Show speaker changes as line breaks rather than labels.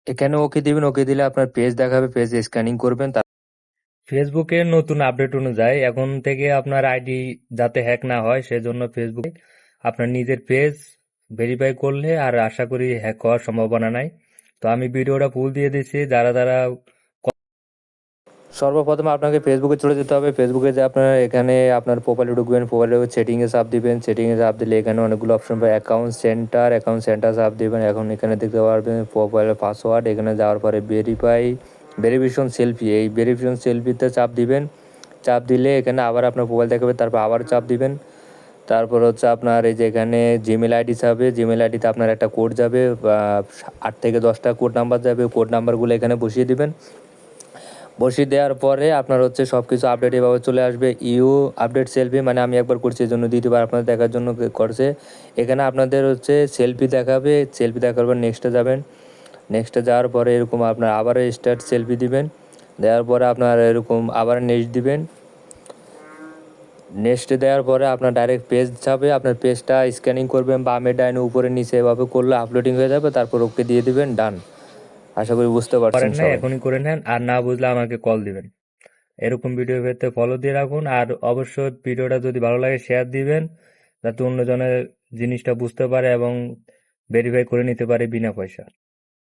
এখানে ওকে দিবেন, ওকে দিলে আপনার পেজ দেখাবে, পেজ স্ক্যানিং করবেন। ফেসবুকের নতুন আপডেট অনুযায়ী এখন থেকে আপনার আইডি যাতে হ্যাক না হয় সেজন্য ফেসবুকে আপনার নিজের পেজ ভেরিফাই করলে আর আশা করি হ্যাক হওয়ার সম্ভাবনা নাই। তো আমি ভিডিওটা ফুল দিয়ে দিচ্ছি, যারা যারা সর্বপ্রথম আপনাকে ফেসবুকে চলে যেতে হবে। ফেসবুকে যে আপনার এখানে আপনার প্রোফাইলে ঢুকবেন, প্রোফাইলে সেটিংয়ে চাপ দিবেন, সেটিংয়ে চাপ দিলে এখানে অনেকগুলো অপশন পাবে। অ্যাকাউন্ট সেন্টার চাপ দিবেন। এখন এখানে দেখতে পারবেন প্রোফাইলের পাসওয়ার্ড, এখানে যাওয়ার পরে ভেরিফিকেশন সেলফি, এই ভেরিফিকেশন সেলফিতে চাপ দিবেন। চাপ দিলে এখানে আবার আপনার প্রোফাইল দেখাবে, তারপর আবার চাপ দিবেন। তারপর হচ্ছে আপনার এই যে এখানে জিমেল আইডি যাবে, জিমেল আইডিতে আপনার একটা কোড যাবে, 8 থেকে 10টা কোড নাম্বার যাবে। কোড নাম্বারগুলো এখানে বসিয়ে দিবেন। বসিয়ে দেওয়ার পরে আপনার হচ্ছে সব কিছু আপডেট এভাবে চলে আসবে। আপডেট সেলফি, মানে আমি একবার করছি এই জন্য দ্বিতীয়বার আপনাদের দেখার জন্য করছে। এখানে আপনাদের হচ্ছে সেলফি দেখাবে, সেলফি দেখার পর নেক্সটে যাবেন। নেক্সটে যাওয়ার পরে এরকম আপনার আবার স্টার্ট সেলফি দিবেন। দেওয়ার পরে আপনার এরকম আবার নেক্সট দিবেন। নেক্সটে দেওয়ার পরে আপনার ডাইরেক্ট পেজ যাবে, আপনার পেজটা স্ক্যানিং করবেন বামে ডাইনে উপরে নিচে, এভাবে করলে আপলোডিং হয়ে যাবে। তারপর ওকে দিয়ে দিবেন, ডান। আশা করি বুঝতে পারছেন
করেন না
সবাই।
এখনই করে নেন, আর না বুঝলে আমাকে কল দিবেন। এরকম ভিডিও পেতে ফলো দিয়ে রাখুন, আর অবশ্যই ভিডিওটা যদি ভালো লাগে শেয়ার দিবেন, যাতে অন্যজনের জিনিসটা বুঝতে পারে এবং ভেরিফাই করে নিতে পারে বিনা পয়সা।